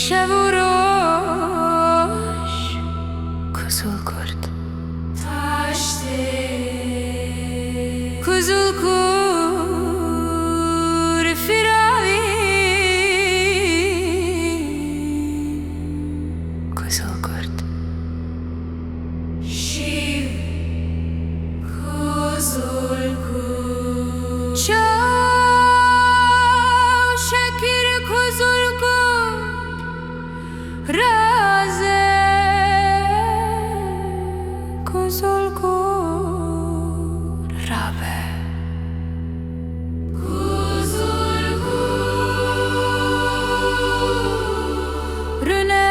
Şevuroş Kuzul kurt Taşte Kuzul kur Firavi Kuzul kurt Şiv Kuzul kurt Çav Şekir Kuzul kurt Raze Kuzul kur Rabe Kuzul kur Rüne